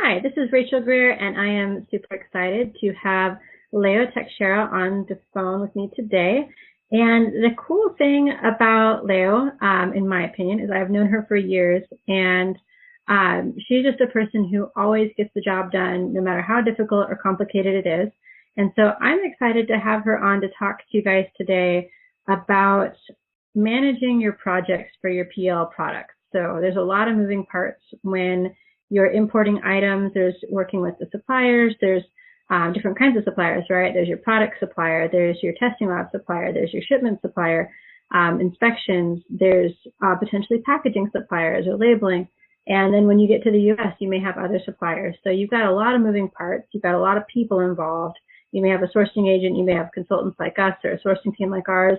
Hi, this is Rachel Greer, and I am super excited to have Leo Texeira on the phone with me today. And the cool thing about Leo, in my opinion, is I've known her for years, and she's just a person who always gets the job done, no matter how difficult or complicated it is. And so I'm excited to have her on to talk to you guys today about managing your projects for your PL products. So there's a lot of moving parts when you're importing items. There's working with the suppliers. There's different kinds of suppliers, right? There's your product supplier. There's your testing lab supplier. There's your shipment supplier, inspections. There's potentially packaging suppliers or labeling. And then when you get to the U.S., you may have other suppliers. So you've got a lot of moving parts. You've got a lot of people involved. You may have a sourcing agent. You may have consultants like us or a sourcing team like ours.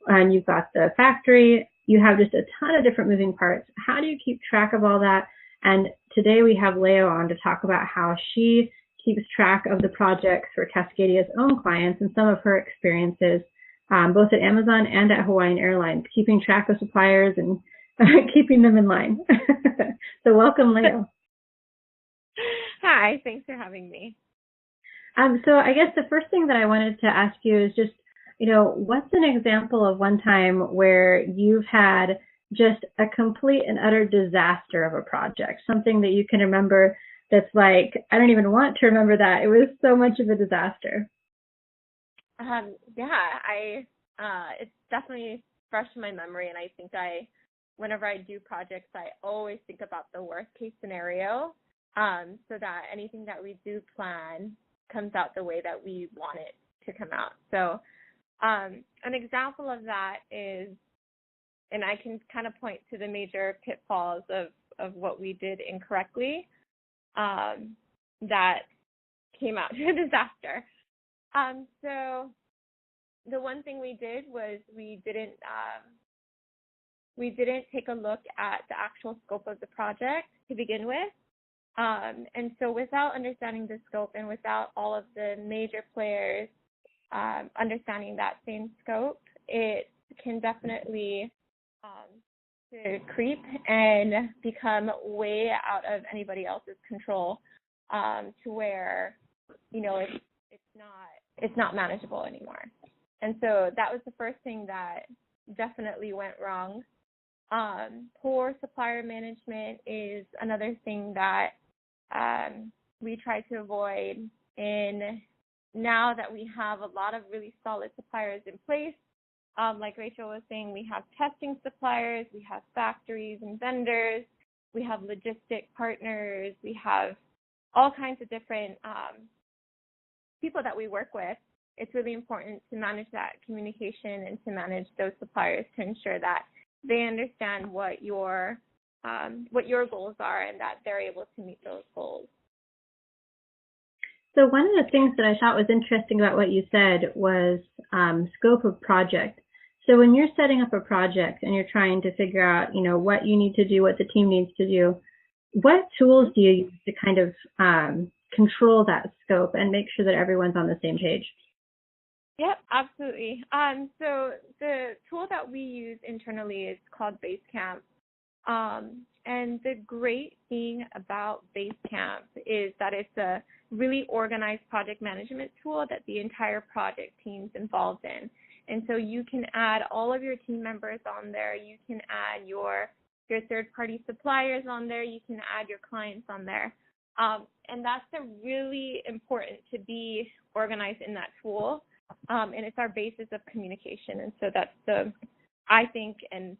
And you've got the factory. You have just a ton of different moving parts. How do you keep track of all that? And today we have Leo on to talk about how she keeps track of the projects for Cascadia's own clients and some of her experiences, both at Amazon and at Hawaiian Airlines, keeping track of suppliers and keeping them in line. So welcome, Leo. Hi, thanks for having me. So I guess the first thing that I wanted to ask you is just, what's an example of one time where you've had just a complete and utter disaster of a project, something that you can remember that's like, I don't even want to remember that. It was so much of a disaster. It's definitely fresh in my memory, and I think whenever I do projects, I always think about the worst case scenario, so that anything that we do plan comes out the way that we want it to come out. So an example of that is, and I can kind of point to the major pitfalls of what we did incorrectly that came out to a disaster. So the one thing we did was we didn't take a look at the actual scope of the project to begin with. And so without understanding the scope and without all of the major players understanding that same scope, it can definitely to creep and become way out of anybody else's control, to where it's not manageable anymore. And so that was the first thing that definitely went wrong. Poor supplier management is another thing that we try to avoid. And now that we have a lot of really solid suppliers in place, like Rachel was saying, we have testing suppliers, we have factories and vendors, we have logistic partners, we have all kinds of different people that we work with. It's really important to manage that communication and to manage those suppliers to ensure that they understand what your goals are and that they're able to meet those goals. So one of the things that I thought was interesting about what you said was scope of project. So when you're setting up a project and you're trying to figure out, what you need to do, what the team needs to do, what tools do you use to kind of control that scope and make sure that everyone's on the same page? Yep, absolutely. So the tool that we use internally is called Basecamp. And the great thing about Basecamp is that it's a really organized project management tool that the entire project team's involved in. And so you can add all of your team members on there. You can add your third-party suppliers on there. You can add your clients on there. And that's really important to be organized in that tool. And it's our basis of communication. And so that's I think, and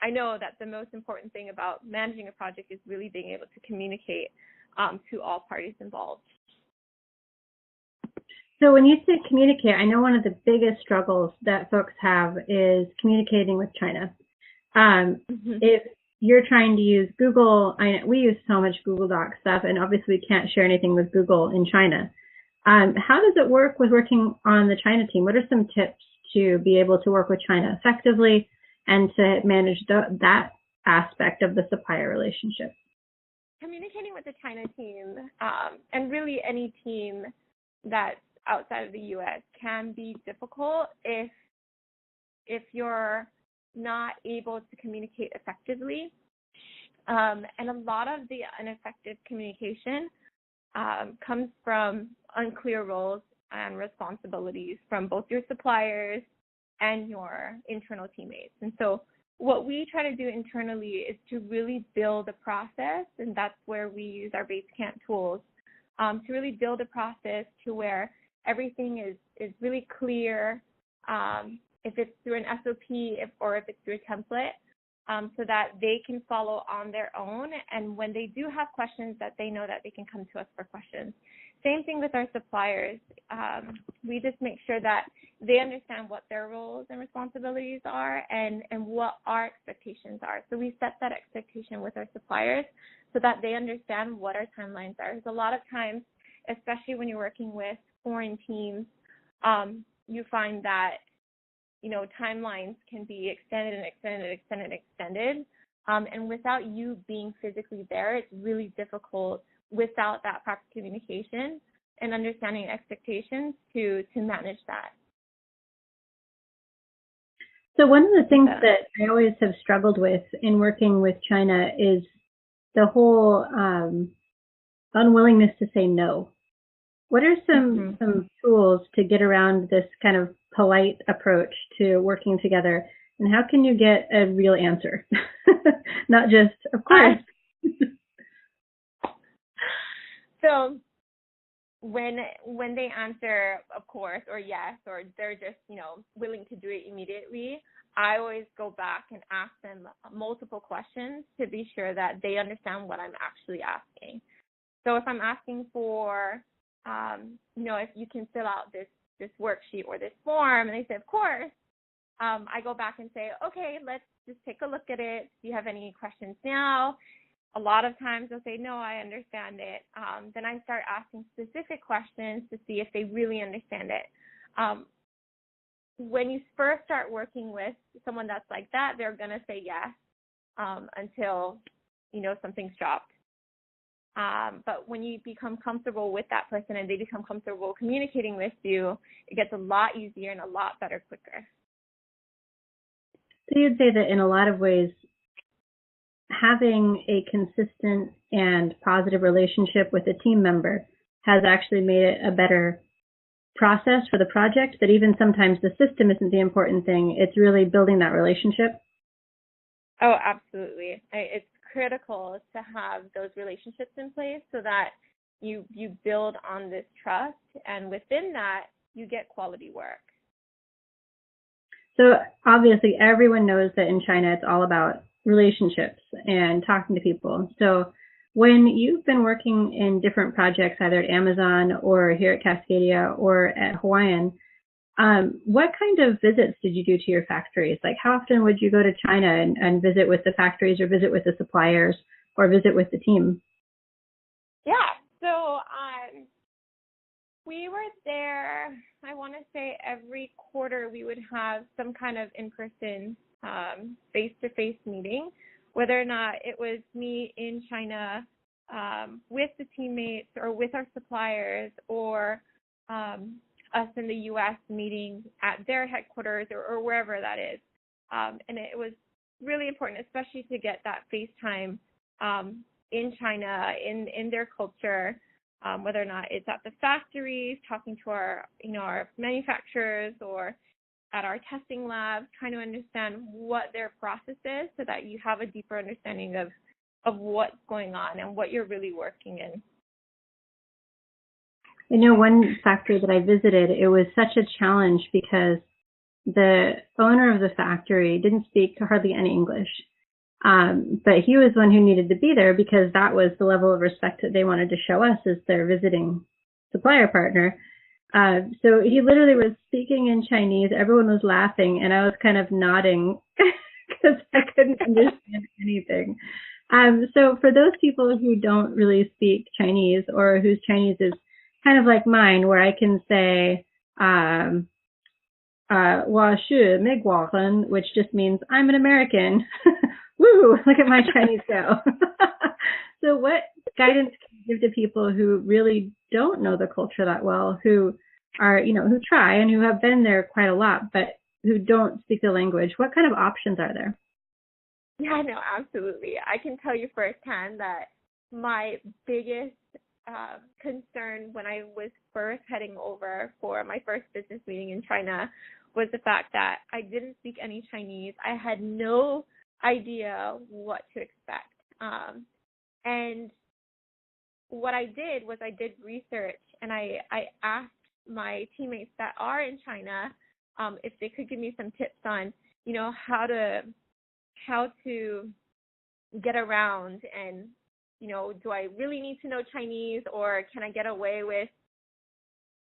I know that the most important thing about managing a project is really being able to communicate to all parties involved. So when you say communicate, I know one of the biggest struggles that folks have is communicating with China. If you're trying to use Google, we use so much Google Doc stuff, and obviously we can't share anything with Google in China. How does it work with working on the China team? What are some tips to be able to work with China effectively and to manage that aspect of the supplier relationship? Communicating with the China team, and really any team that's outside of the U.S. can be difficult if you're not able to communicate effectively. And a lot of the ineffective communication comes from unclear roles and responsibilities from both your suppliers and your internal teammates. And so what we try to do internally is to really build a process, and that's where we use our Basecamp tools to really build a process to where everything is really clear, if it's through an SOP or if it's through a template, so that they can follow on their own. And when they do have questions, that they know that they can come to us for questions. Same thing with our suppliers. We just make sure that they understand what their roles and responsibilities are and what our expectations are. So we set that expectation with our suppliers so that they understand what our timelines are. Because a lot of times, especially when you're working with foreign teams, you find that timelines can be extended and extended and extended and extended. And without you being physically there, it's really difficult without that proper communication and understanding expectations to manage that. So one of the things that I always have struggled with in working with China is the whole unwillingness to say no. What are some tools to get around this kind of polite approach to working together, and how can you get a real answer? Not just, of course. So when they answer, of course, or yes, or they're just, willing to do it immediately, I always go back and ask them multiple questions to be sure that they understand what I'm actually asking. So if I'm asking for, if you can fill out this worksheet or this form, and they say, of course, I go back and say, okay, let's just take a look at it. Do you have any questions now? A lot of times they'll say, no, I understand it. Then I start asking specific questions to see if they really understand it. When you first start working with someone that's like that, they're going to say yes until, something's dropped. But when you become comfortable with that person and they become comfortable communicating with you, it gets a lot easier and a lot better quicker. So you'd say that in a lot of ways, having a consistent and positive relationship with a team member has actually made it a better process for the project, that even sometimes the system isn't the important thing. It's really building that relationship. Oh, absolutely. It's critical to have those relationships in place so that you build on this trust, and within that, you get quality work. So obviously everyone knows that in China it's all about relationships and talking to people. So when you've been working in different projects, either at Amazon or here at Cascadia or at Hawaiian, what kind of visits did you do to your factories? Like, how often would you go to China and visit with the factories or visit with the suppliers or visit with the team? Yeah, so we were there, I want to say every quarter we would have some kind of in-person face-to-face meeting, whether or not it was me in China with the teammates or with our suppliers, or us in the U.S. meeting at their headquarters or wherever that is. And it was really important, especially to get that face time in China, in their culture, whether or not it's at the factories, talking to our manufacturers, or at our testing labs, trying to understand what their process is so that you have a deeper understanding of what's going on and what you're really working in. I know one factory that I visited, it was such a challenge because the owner of the factory didn't speak hardly any English. But he was one who needed to be there because that was the level of respect that they wanted to show us as their visiting supplier partner. So he literally was speaking in Chinese. Everyone was laughing, and I was kind of nodding because I couldn't understand anything. So for those people who don't really speak Chinese, or whose Chinese is kind of like mine, where I can say, 我是美国人, which just means I'm an American. Woo, look at my Chinese go. So what guidance can you give to people who really don't know the culture that well, who are, who try and who have been there quite a lot, but who don't speak the language? What kind of options are there? Yeah, no, absolutely. I can tell you firsthand that my biggest concern when I was first heading over for my first business meeting in China was the fact that I didn't speak any Chinese. I had no idea what to expect. And what I did was I did research, and I asked my teammates that are in China if they could give me some tips on, how to get around, and, do I really need to know Chinese, or can I get away with,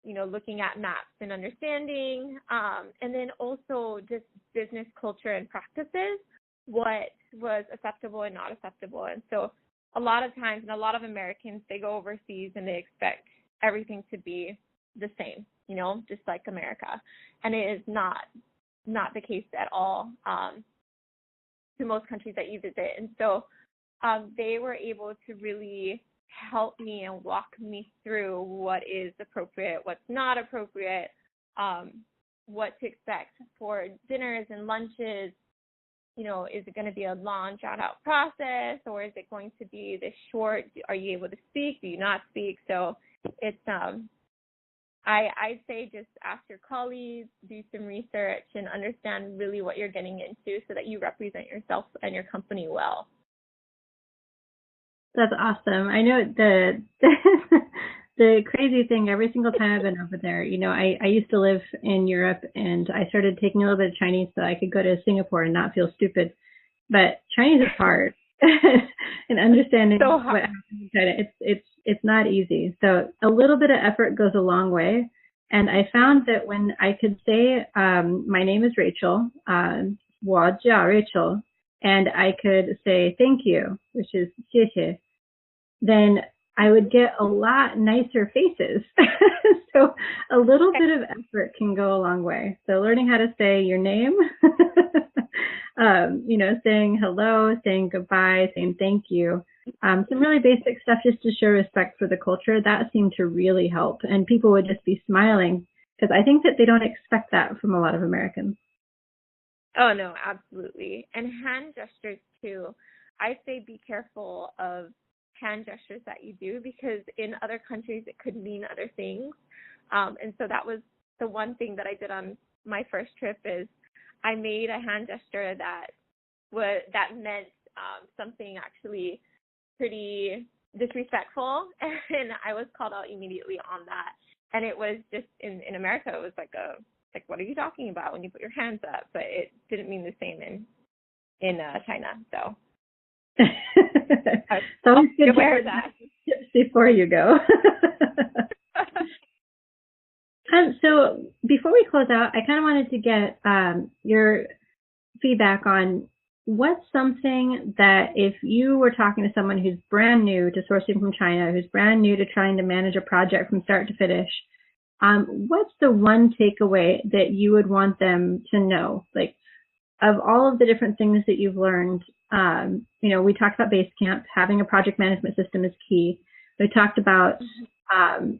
looking at maps and understanding, and then also just business culture and practices, what was acceptable and not acceptable. And so a lot of times, and a lot of Americans, they go overseas and they expect everything to be the same, just like America. And it is not the case at all to most countries that you visit. And so they were able to really help me and walk me through what is appropriate, what's not appropriate, what to expect for dinners and lunches. Is it going to be a long, drawn-out process, or is it going to be this short? Are you able to speak? Do you not speak? So it's I'd say just ask your colleagues, do some research, and understand really what you're getting into so that you represent yourself and your company well. That's awesome. I know the crazy thing, every single time I've been over there, I used to live in Europe, and I started taking a little bit of Chinese so I could go to Singapore and not feel stupid. But Chinese is hard, and understanding what happens in China, it's not easy. So a little bit of effort goes a long way. And I found that when I could say, my name is Rachel, 我叫 Rachel, and I could say thank you, which is 谢谢, then I would get a lot nicer faces. So a little bit of effort can go a long way. So learning how to say your name, saying hello, saying goodbye, saying thank you, some really basic stuff just to show respect for the culture, that seemed to really help. And people would just be smiling, because I think that they don't expect that from a lot of Americans. Oh, no, absolutely. And hand gestures, too. I say be careful of hand gestures that you do, because in other countries it could mean other things. And so that was the one thing that I did on my first trip, is I made a hand gesture that meant something actually pretty disrespectful, and I was called out immediately on that. And it was just in America, it was like what are you talking about when you put your hands up? But it didn't mean the same in China. So it's always good to hear that tips before you go. So before we close out, I kind of wanted to get your feedback on what's something that, if you were talking to someone who's brand new to sourcing from China, who's brand new to trying to manage a project from start to finish, what's the one takeaway that you would want them to know? Like, of all of the different things that you've learned, we talked about Basecamp, having a project management system is key. We talked about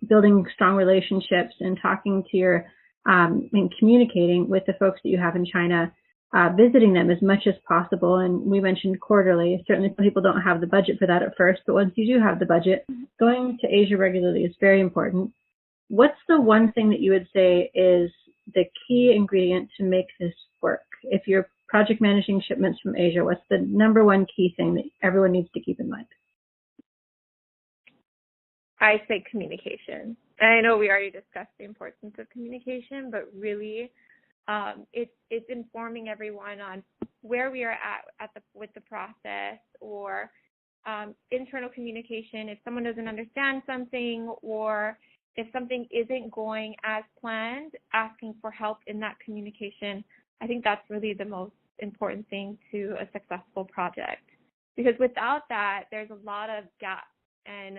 building strong relationships and talking to your and communicating with the folks that you have in China, visiting them as much as possible. And we mentioned quarterly. Certainly some people don't have the budget for that at first, but once you do have the budget, going to Asia regularly is very important. What's the one thing that you would say is the key ingredient to make this work? If you're project managing shipments from Asia, what's the number one key thing that everyone needs to keep in mind? I say communication. And I know we already discussed the importance of communication, but really it's informing everyone on where we are at with the process, or internal communication if someone doesn't understand something, or if something isn't going as planned, asking for help in that communication. I think that's really the most important thing to a successful project, because without that, there's a lot of gaps and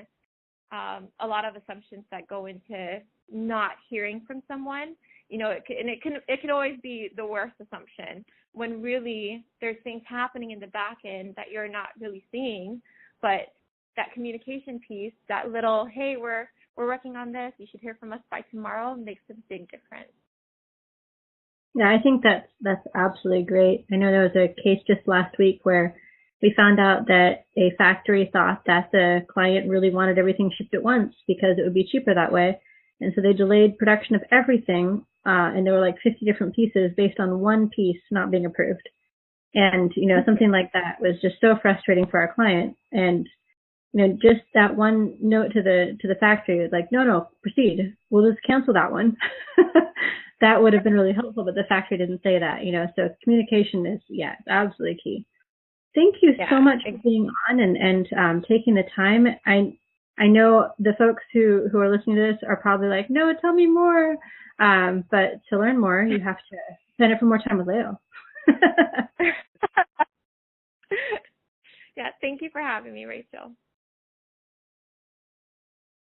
a lot of assumptions that go into not hearing from someone. It can always be the worst assumption, when really there's things happening in the back end that you're not really seeing. But that communication piece, that little, hey, we're working on this, you should hear from us by tomorrow, makes a big difference. Yeah, I think that's absolutely great. I know there was a case just last week where we found out that a factory thought that the client really wanted everything shipped at once because it would be cheaper that way. And so they delayed production of everything, and there were like 50 different pieces based on one piece not being approved. And, something like that was just so frustrating for our client. And, just that one note to the factory was like, no, proceed. We'll just cancel that one. That would have been really helpful, but the factory didn't say that, so communication is, absolutely key. Thank you so much for being on and taking the time. I know the folks who are listening to this are probably like, no, tell me more. But to learn more, you have to spend it for more time with Leo. Yeah, thank you for having me, Rachel.